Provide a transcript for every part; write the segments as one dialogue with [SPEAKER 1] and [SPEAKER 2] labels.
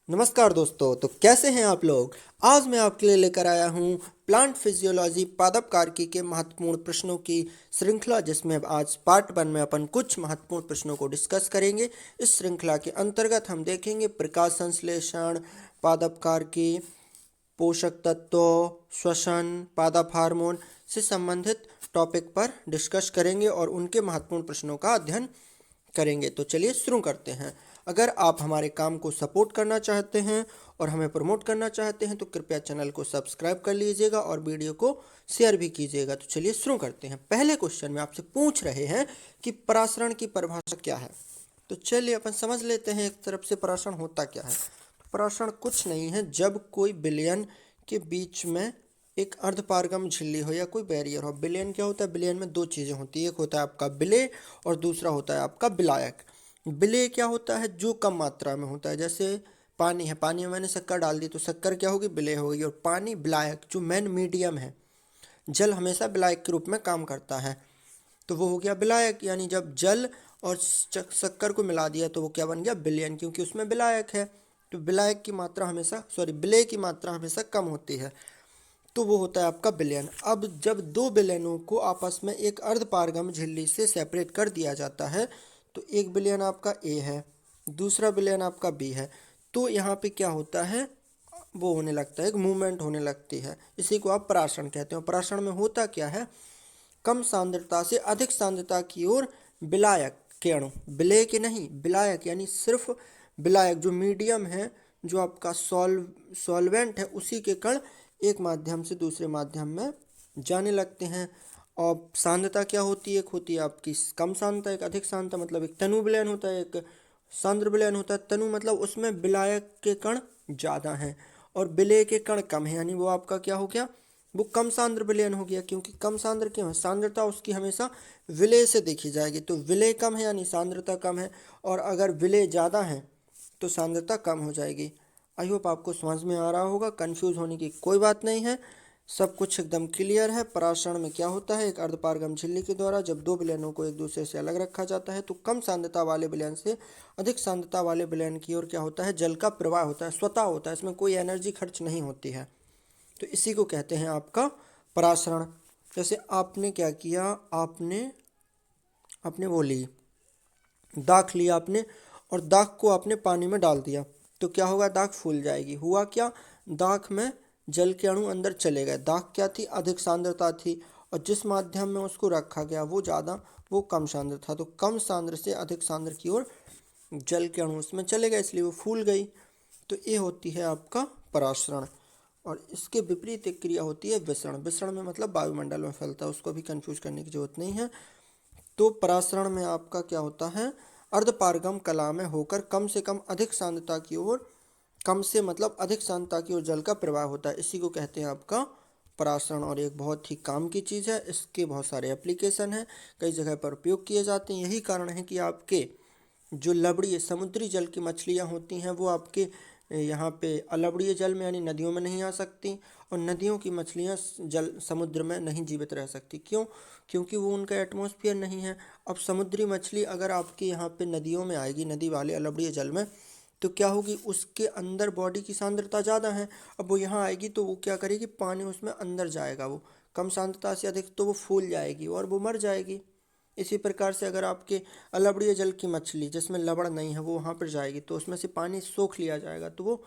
[SPEAKER 1] नमस्कार दोस्तों। तो कैसे हैं आप लोग। आज मैं आपके लिए लेकर आया हूं प्लांट फिजियोलॉजी पादप कार्की के महत्वपूर्ण प्रश्नों की श्रृंखला, जिसमें आज पार्ट 1 में अपन कुछ महत्वपूर्ण प्रश्नों को डिस्कस करेंगे। इस श्रृंखला के अंतर्गत हम देखेंगे प्रकाश संश्लेषण, पादप कार्की, पोषक तत्वों, श्वसन, पादप हार्मोन से संबंधित टॉपिक पर डिस्कस करेंगे और उनके महत्वपूर्ण प्रश्नों का अध्ययन करेंगे। तो चलिए शुरू करते हैं। अगर आप हमारे काम को सपोर्ट करना चाहते हैं और हमें प्रमोट करना चाहते हैं तो कृपया चैनल को सब्सक्राइब कर लीजिएगा और वीडियो को शेयर भी कीजिएगा। तो चलिए शुरू करते हैं। पहले क्वेश्चन में आपसे पूछ रहे हैं कि परासरण की परिभाषा क्या है। तो चलिए अपन समझ लेते हैं एक तरफ से परासरण होता क्या है। परासरण कुछ नहीं है, जब कोई विलयन के बीच में एक अर्धपारगम झिल्ली हो या कोई बैरियर हो। विलयन क्या होता है? विलयन में दो चीज़ें होती है, एक होता है आपका विलेय और दूसरा होता है आपका विलायक। विलेय क्या होता है? जो कम मात्रा में होता है, जैसे पानी है, पानी में मैंने शक्कर डाल दी तो शक्कर क्या होगी? विलेय होगी। और पानी विलायक, जो मेन मीडियम है, जल हमेशा विलायक के रूप में काम करता है, तो वो हो गया विलायक। यानी जब जल और शक्कर को मिला दिया तो वो क्या बन गया? विलयन, क्योंकि उसमें विलायक है। तो विलायक की मात्रा हमेशा विलेय की मात्रा हमेशा कम होती है, तो वो होता है आपका विलयन। अब जब दो विलयनों को आपस में एक अर्धपारगम झिल्ली से सेपरेट कर दिया जाता है, तो एक विलयन आपका ए है, दूसरा विलयन आपका बी है, तो यहाँ पे क्या होता है? वो होने लगता है, एक मूवमेंट होने लगती है। इसी को आप परासरण कहते हैं। परासरण में होता क्या है? कम सांद्रता से अधिक सांद्रता की ओर विलायक के अणु, विलेय के नहीं, विलायक यानी सिर्फ विलायक, जो मीडियम है, जो आपका सॉल्वेंट है, उसी के कण एक माध्यम से दूसरे माध्यम में जाने लगते हैं। और सांद्रता क्या होती है? एक होती है आपकी कम सांद्रता, एक अधिक सांद्रता। मतलब एक तनु विलयन होता है, एक सांद्र विलयन होता है। तनु मतलब उसमें विलायक के कण ज़्यादा हैं और विलेय के कण कम है, यानी वो आपका क्या हो गया? वो कम सांद्र विलयन हो गया। क्योंकि कम सांद्र क्यों है? सांद्रता उसकी हमेशा विलेय से देखी जाएगी, तो विलेय कम है यानी सांद्रता कम है, और अगर विलेय ज़्यादा है तो सांद्रता कम हो जाएगी। आई होप आपको समझ में आ रहा होगा, कंफ्यूज होने की कोई बात नहीं है, सब कुछ एकदम क्लियर है। परासरण में क्या होता है? एक अर्धपारगम झिल्ली के द्वारा जब दो विलयनों को एक दूसरे से अलग रखा जाता है तो कम सांद्रता वाले विलयन से अधिक सांद्रता वाले विलयन की ओर क्या होता है? जल का प्रवाह होता है, स्वतः होता है, इसमें कोई एनर्जी खर्च नहीं होती है। तो इसी को कहते हैं आपका परासरण। जैसे आपने क्या किया, आपने आपने वो ली, दाख लिया आपने, और दाख को आपने पानी में डाल दिया, तो क्या होगा? दाख फूल जाएगी। हुआ क्या? दाख में जल के अणु अंदर चले गए। दाख क्या थी? अधिक सांद्रता थी, और जिस माध्यम में उसको रखा गया वो ज़्यादा, वो कम सांद्र था, तो कम सांद्र से अधिक सांद्र की ओर जल के अणु उसमें चले गए, इसलिए वो फूल गई। तो ये होती है आपका परासरण। और इसके विपरीत एक क्रिया होती है विसरण। विसरण में मतलब वायुमंडल में फैलता है, उसको भी कंफ्यूज करने की जरूरत नहीं है। तो परासरण में आपका क्या होता है? अर्धपारगम कला में होकर कम से कम अधिक सांद्रता की ओर, कम से मतलब अधिक सांद्रता की ओर जल का प्रवाह होता है, इसी को कहते हैं आपका परासरण। और एक बहुत ही काम की चीज़ है, इसके बहुत सारे एप्लीकेशन हैं, कई जगह पर उपयोग किए जाते हैं। यही कारण है कि आपके जो लवणीय समुद्री जल की मछलियाँ होती हैं वो आपके यहाँ पे अलवणीय जल में यानी नदियों में नहीं आ सकती, और नदियों की मछलियाँ जल समुद्र में नहीं जीवित रह सकती। क्यों? क्योंकि वो उनका एटमॉस्फेयर नहीं है। अब समुद्री मछली अगर आपके यहाँ पे नदियों में आएगी, नदी वाले अलवणीय जल में, तो क्या होगी? उसके अंदर बॉडी की सांद्रता ज़्यादा है। अब वो यहाँ आएगी तो वो क्या करेगी? पानी उसमें अंदर जाएगा, वो कम सांद्रता से अधिक, तो वो फूल जाएगी और वो मर जाएगी। इसी प्रकार से अगर आपके अलवणीय जल की मछली जिसमें लवण नहीं है वो वहाँ पर जाएगी तो उसमें से पानी सोख लिया जाएगा, तो वो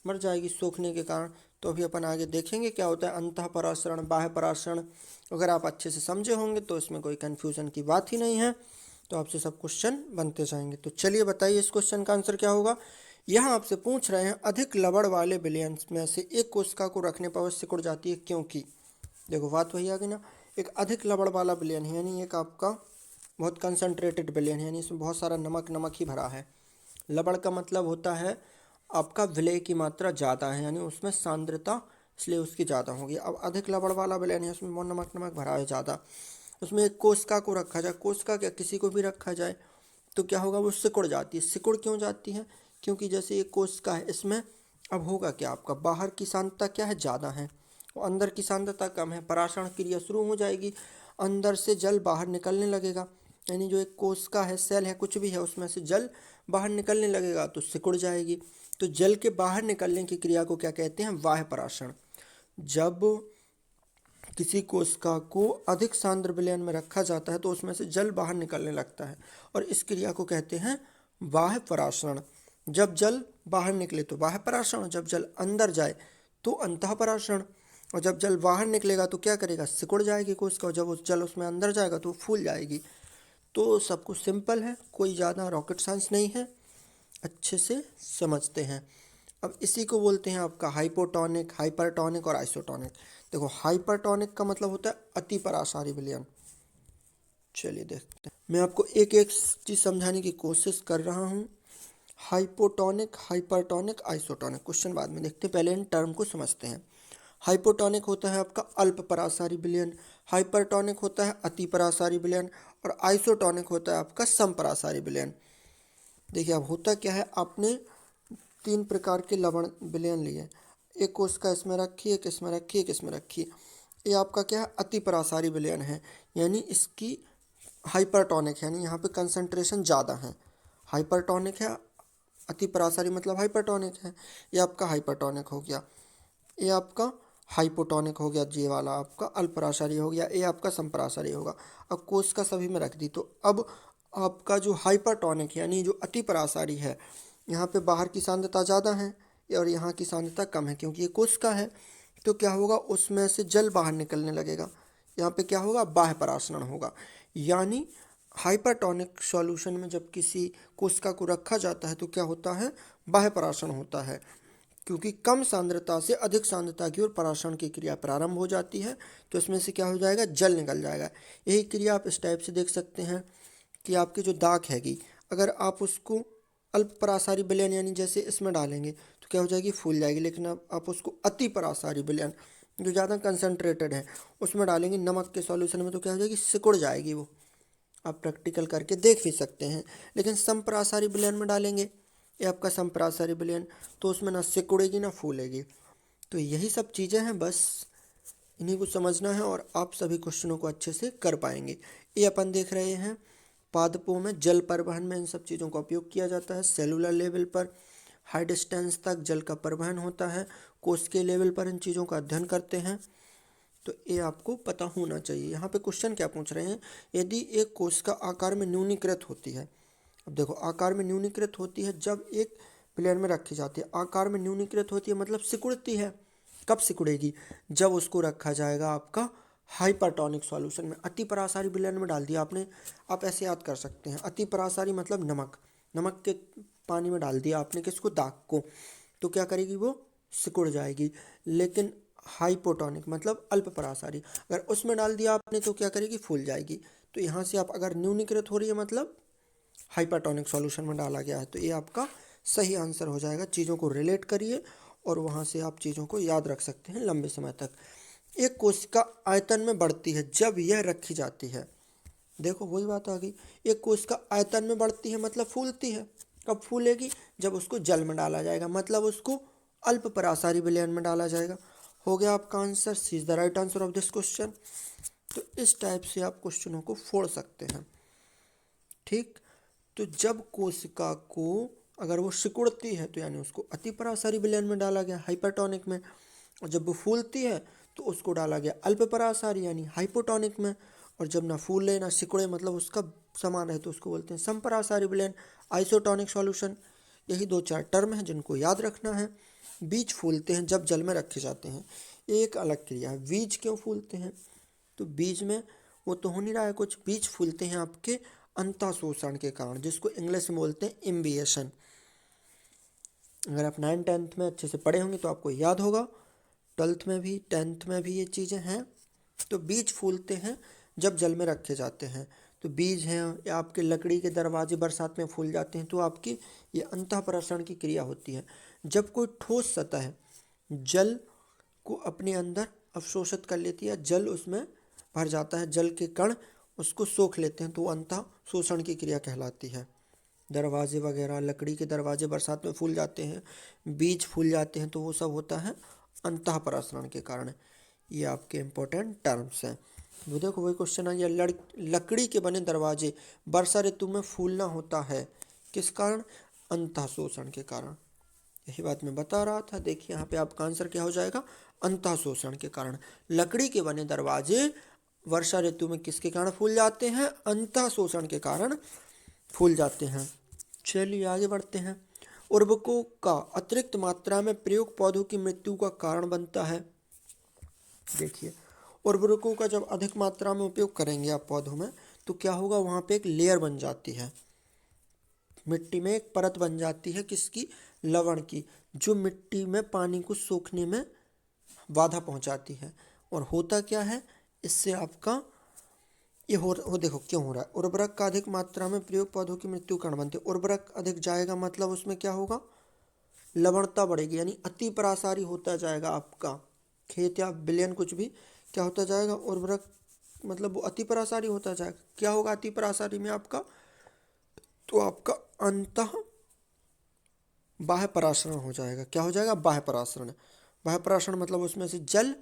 [SPEAKER 1] मर जाएगी सोखने के कारण। तो अभी अपन आगे देखेंगे क्या होता है अंतः परासरण, बाह्य परासरण। अगर आप अच्छे से समझे होंगे तो इसमें कोई कन्फ्यूजन की बात ही नहीं है, तो आपसे सब क्वेश्चन बनते जाएंगे। तो चलिए बताइए इस क्वेश्चन का आंसर क्या होगा। यहाँ आपसे पूछ रहे हैं अधिक लवण वाले विलयंस में से एक कोशिका को रखने पर वह सिकुड़ जाती है, क्योंकि देखो बात वही आ गई ना। एक अधिक लवण वाला विलयन है, यानी एक आपका बहुत कंसनट्रेटेड विलयन है, यानी इसमें बहुत सारा नमक नमक ही भरा है। लवण का मतलब होता है आपका विलेय की मात्रा ज़्यादा है, यानी उसमें सांद्रता इसलिए उसकी ज़्यादा होगी। अब अधिक लवण वाला विलयन है, उसमें बहुत नमक नमक भरा है ज़्यादा, उसमें एक कोशिका को रखा जाए, कोशिका क्या किसी को भी रखा जाए तो क्या होगा? वो सिकुड़ जाती है। सिकुड़ क्यों जाती है? क्योंकि जैसे ये कोशिका है, इसमें अब होगा क्या? आपका बाहर की सांद्रता क्या है? ज़्यादा है, और अंदर की सांद्रता कम है। परासरण क्रिया शुरू हो जाएगी, अंदर से जल बाहर निकलने लगेगा, यानी जो एक कोशिका है, सेल है, कुछ भी है, उसमें से जल बाहर निकलने लगेगा तो सिकुड़ जाएगी। तो जल के बाहर निकलने की क्रिया को क्या कहते हैं? बाह्य परासरण। जब किसी कोशिका को अधिक सांद्र विलयन में रखा जाता है तो उसमें से जल बाहर निकलने लगता है और इस क्रिया को कहते हैं बाह्य परासरण। जब जल बाहर निकले तो बाह्य परासरण, जब जल अंदर जाए तो अंतः परासरण। और जब जल बाहर निकलेगा तो क्या करेगा? सिकुड़ जाएगी कोशिका, और जब उस जल उसमें अंदर जाएगा तो फूल जाएगी। तो सब कुछ सिंपल है, कोई ज़्यादा रॉकेट साइंस नहीं है, अच्छे से समझते हैं। अब इसी को बोलते हैं आपका हाइपोटोनिक, हाइपरटोनिक और आइसोटोनिक। देखो, हाइपरटोनिक का मतलब होता है अति परासारी विलयन। चलिए देखते हैं, मैं आपको एक एक चीज़ समझाने की कोशिश कर रहा हूँ। हाइपोटोनिक, हाइपरटोनिक, आइसोटोनिक, क्वेश्चन बाद में देखते हैं, पहले इन टर्म को समझते हैं। हाइपोटोनिक होता है आपका अल्प परासारी विलयन, हाइपरटोनिक होता है अति परासारी विलयन, और आइसोटोनिक होता है आपका समपरासारी विलयन। देखिए, अब होता क्या है, आपने 3 प्रकार के लवण विलयन लिए, एक कोशिका इसमें रखी, एक इसमें रखी, एक इसमें रखी। ये आपका क्या है? अति परासारी विलयन है, यानी इसकी हाइपरटोनिक, यानी यहाँ पे कंसंट्रेशन ज़्यादा है। हाइपरटोनिक है, अति परासारी मतलब हाइपरटोनिक है। ये आपका हाइपरटोनिक हो गया, ये आपका हाइपोटोनिक हो गया, ये वाला आपका अल्परासारी हो गया, ये आपका संपरासारी होगा। अब कोशिका सभी में रख दी, तो अब आपका जो हाइपरटोनिक यानी जो अति परासारी है, यहाँ पे बाहर की सांद्रता ज़्यादा है और यहाँ की सांद्रता कम है, क्योंकि ये कोशिका है। तो क्या होगा? उसमें से जल बाहर निकलने लगेगा, यहाँ पे क्या होगा? बाह्य परासरण होगा। यानी हाइपरटोनिक सॉल्यूशन में जब किसी कोशिका को रखा जाता है तो क्या होता है? बाह्य परासरण होता है, क्योंकि कम सांद्रता से अधिक सांद्रता की ओर परासरण की क्रिया प्रारंभ हो जाती है। तो इसमें से क्या हो जाएगा? जल निकल जाएगा। यही क्रिया आप इस टाइप से देख सकते हैं कि आपकी जो दाग हैगी, अगर आप उसको अल्प परासारी विलयन यानी जैसे इसमें डालेंगे तो क्या हो जाएगी? फूल जाएगी। लेकिन अब आप उसको अति परासारी विलयन जो ज़्यादा कंसनट्रेटेड है उसमें डालेंगे नमक के सॉल्यूशन में, तो क्या हो जाएगी? सिकुड़ जाएगी वो। आप प्रैक्टिकल करके देख भी सकते हैं। लेकिन समपरासारी विलयन में डालेंगे, ये आपका समपरासारी विलयन, तो उसमें ना सिकुड़ेगी ना फूलेगी। तो यही सब चीज़ें हैं, बस इन्हीं को समझना है और आप सभी क्वेश्चनों को अच्छे से कर पाएंगे। ये अपन देख रहे हैं पादपों में जल परिवहन में इन सब चीज़ों का उपयोग किया जाता है। सेलुलर लेवल पर हाई डिस्टेंस तक जल का परिवहन होता है, कोशिकीय लेवल पर इन चीज़ों का अध्ययन करते हैं। तो ये आपको पता होना चाहिए। यहाँ पे क्वेश्चन क्या पूछ रहे हैं? यदि एक कोशिका आकार में न्यूनीकृत होती है, अब देखो आकार में न्यूनीकृत होती है जब एक प्लेयर में रखी जाती है, आकार में न्यूनीकृत होती है मतलब सिकुड़ती है। कब सिकुड़ेगी? जब उसको रखा जाएगा आपका हाइपरटोनिक सॉल्यूशन में। अति परासारी विलयन में डाल दिया आपने, आप ऐसे याद कर सकते हैं, अति परासारी मतलब नमक, नमक के पानी में डाल दिया आपने किसको? दाग को, तो क्या करेगी? वो सिकुड़ जाएगी। लेकिन हाइपोटोनिक मतलब अल्प परासारी, अगर उसमें डाल दिया आपने तो क्या करेगी? फूल जाएगी। तो यहाँ से आप अगर न्यूनीकृत हो रही है मतलब हाइपरटोनिक सॉल्यूशन में डाला गया है, तो ये आपका सही आंसर हो जाएगा। चीज़ों को रिलेट करिए और वहाँ से आप चीज़ों को याद रख सकते हैं लंबे समय तक। एक कोशिका आयतन में बढ़ती है जब यह रखी जाती है। देखो वही बात आ गई, एक कोशिका आयतन में बढ़ती है मतलब फूलती है। कब फूलेगी? जब उसको जल में डाला जाएगा, मतलब उसको अल्प परासारी विलयन में डाला जाएगा। हो गया आपका answer, C is the right answer of this question. तो इस टाइप से आप क्वेश्चनों को फोड़ सकते हैं। ठीक, तो जब कोशिका को अगर वो सिकुड़ती है तो यानी उसको अति परासारी विलयन में डाला गया, हाइपरटोनिक में। और जब वो फूलती है तो उसको डाला गया अल्प परासारी यानी हाइपोटोनिक में। और जब ना फूले ना सिकुड़े मतलब उसका समान है तो उसको बोलते हैं समपरासारी विलयन, आइसोटोनिक सॉल्यूशन। यही 2-4 टर्म हैं जिनको याद रखना है। बीज फूलते हैं जब जल में रखे जाते हैं, एक अलग क्रिया है। बीज क्यों फूलते हैं? तो बीज में वो तो हो नहीं रहा है कुछ, बीज फूलते हैं आपके अंतः शोषण के कारण, जिसको इंग्लिश में बोलते हैं इम्बिएशन। अगर आप 9th-10th में अच्छे से पढ़े होंगे तो आपको याद होगा, 12th में भी 10th में भी ये चीज़ें हैं। तो बीज फूलते हैं जब जल में रखे जाते हैं। तो बीज हैं या आपके लकड़ी के दरवाजे बरसात में फूल जाते हैं, तो आपकी ये अंतःपरासरण की क्रिया होती है। जब कोई ठोस सतह जल को अपने अंदर अवशोषित कर लेती है, जल उसमें भर जाता है, जल के कण उसको सोख लेते हैं, तो अंतः शोषण की क्रिया कहलाती है। दरवाजे वगैरह, लकड़ी के दरवाजे बरसात में फूल जाते हैं, बीज फूल जाते हैं, तो वो सब होता है अंतःपरासरण के कारण। ये आपके इम्पोर्टेंट टर्म्स हैं। वो देखो वही क्वेश्चन आ गया, लकड़ी के बने दरवाजे वर्षा ऋतु में फूलना होता है, किस कारण? अंतः शोषण के कारण। यही बात मैं बता रहा था। देखिए यहाँ पे आपका आंसर क्या हो जाएगा, अंतः शोषण के कारण। लकड़ी के बने दरवाजे वर्षा ऋतु में किसके कारण फूल जाते हैं? अंतः शोषण के कारण फूल जाते हैं। चलिए आगे बढ़ते हैं। उर्वरकों का अतिरिक्त मात्रा में प्रयोग पौधों की मृत्यु का कारण बनता है। देखिए उर्वरकों का जब अधिक मात्रा में उपयोग करेंगे आप पौधों में, तो क्या होगा, वहाँ पे एक लेयर बन जाती है, मिट्टी में एक परत बन जाती है, किसकी? लवण की, जो मिट्टी में पानी को सोखने में बाधा पहुंचाती है। और होता क्या है इससे आपका, ये हो देखो क्यों हो रहा है, उर्वरक का अधिक मात्रा में प्रयोग पौधों की मृत्यु कारण बनते हैं। उर्वरक अधिक जाएगा मतलब उसमें क्या होगा, लवणता बढ़ेगी, यानी अति परासारी होता जाएगा आपका खेत या विलयन कुछ भी, क्या होता जाएगा, उर्वरक मतलब वो अति परासारी होता जाएगा। क्या होगा अति परासारी में आपका, तो आपका अंतः बाह्य परासरण हो जाएगा। क्या हो जाएगा? बाह्य परासरण। बाह्य परासरण मतलब उसमें से जल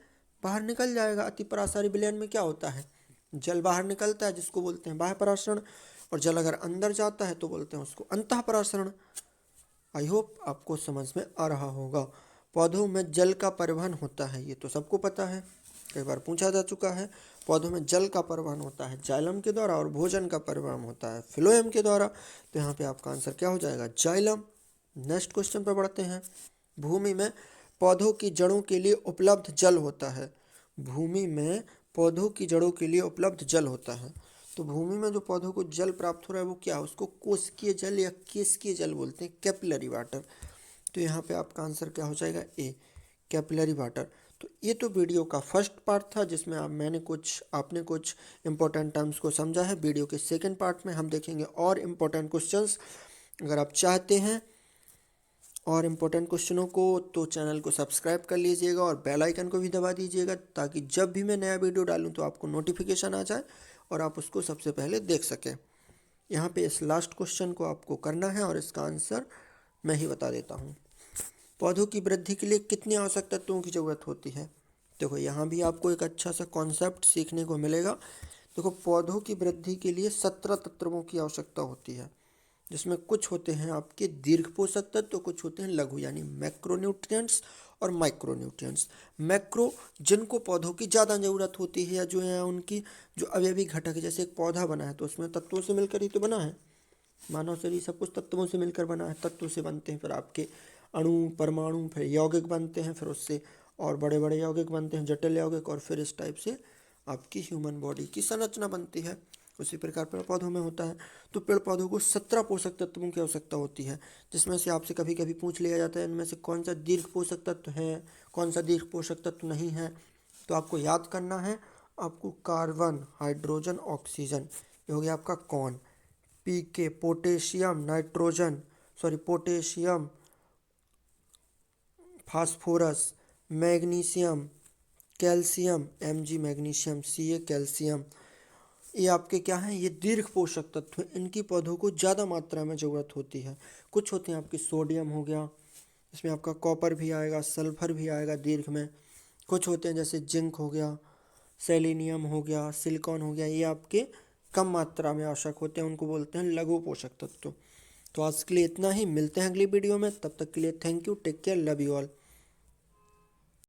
[SPEAKER 1] बाहर निकल जाएगा। अति परासारी विलयन में क्या होता है, जल बाहर निकलता है जिसको बोलते हैं बाह्य परासरण, और जल अगर अंदर जाता है तो बोलते हैं उसको अंतः परासरण। आई होप आपको समझ में आ रहा होगा। पौधों में जल का परिवहन होता है, ये तो सबको पता है, कई बार पूछा जा चुका है। पौधों में जल का परिवहन होता है जाइलम के द्वारा, और भोजन का परिवहन होता है फ्लोएम के द्वारा। तो यहाँ पे आपका आंसर क्या हो जाएगा, जाइलम। नेक्स्ट क्वेश्चन पर बढ़ते हैं। भूमि में पौधों की जड़ों के लिए उपलब्ध जल होता है। भूमि में पौधों की जड़ों के लिए उपलब्ध जल होता है। तो भूमि में जो पौधों को जल प्राप्त हो रहा है वो क्या है, उसको कोशिकीय जल या केशिकीय जल बोलते हैं, कैपिलरी वाटर। तो यहाँ पे आपका आंसर क्या हो जाएगा, ए, कैपिलरी वाटर। तो ये तो वीडियो का फर्स्ट पार्ट था जिसमें आपने कुछ इंपॉर्टेंट टर्म्स को समझा है। वीडियो के सेकंड पार्ट में हम देखेंगे और इम्पोर्टेंट क्वेश्चंस। अगर आप चाहते हैं और इम्पोर्टेंट क्वेश्चनों को, तो चैनल को सब्सक्राइब कर लीजिएगा और बेल आइकन को भी दबा दीजिएगा, ताकि जब भी मैं नया वीडियो डालूं तो आपको नोटिफिकेशन आ जाए और आप उसको सबसे पहले देख सकें। यहाँ पे इस लास्ट क्वेश्चन को आपको करना है और इसका आंसर मैं ही बता देता हूँ। पौधों की वृद्धि के लिए कितने आवश्यक तत्वों की ज़रूरत होती है? देखो यहाँ भी आपको एक अच्छा सा कॉन्सेप्ट सीखने को मिलेगा। देखो पौधों की वृद्धि के लिए 17 तत्वों की आवश्यकता होती है, जिसमें कुछ होते हैं आपके दीर्घ पोषक तत्व, तो कुछ होते हैं लघु यानी मैक्रोन्यूट्रिएंट्स और माइक्रोन्यूट्रिएंट्स। मैक्रो जिनको पौधों की ज़्यादा ज़रूरत होती है, या जो है उनकी जो अवयवी घटक है, जैसे एक पौधा बना है तो उसमें तत्वों से मिलकर ही तो बना है। मानव शरीर सब कुछ तत्वों से मिलकर बना है, तत्व से बनते हैं, फिर आपके अणु परमाणु, फिर यौगिक बनते हैं, फिर उससे और बड़े बड़े यौगिक बनते हैं, जटिल यौगिक, और फिर इस टाइप से आपकी ह्यूमन बॉडी की संरचना बनती है। उसी प्रकार पेड़ पौधों में होता है। तो पेड़ पौधों को 17 पोषक तत्वों की आवश्यकता होती है, जिसमें से आपसे कभी कभी पूछ लिया जाता है इनमें से कौन सा दीर्घ पोषक तत्व है, कौन सा दीर्घ पोषक तत्व नहीं है। तो आपको याद करना है, आपको कार्बन, हाइड्रोजन, ऑक्सीजन, ये हो गया आपका कौन, P K potassium, nitrogen, sorry potassium, phosphorus, magnesium, calcium, M G magnesium, C A calcium, ये आपके क्या हैं, ये दीर्घ पोषक तत्व हैं। इनकी पौधों को ज़्यादा मात्रा में ज़रूरत होती है। कुछ होते हैं आपके सोडियम हो गया, इसमें आपका कॉपर भी आएगा, सल्फर भी आएगा दीर्घ में। कुछ होते हैं जैसे जिंक हो गया, सेलेनियम हो गया, सिलिकॉन हो गया, ये आपके कम मात्रा में आवश्यक होते हैं, उनको बोलते हैं लघु पोषक तत्व। तो आज के लिए इतना ही, मिलते हैं अगली वीडियो में, तब तक के लिए thank you, take care, love you all.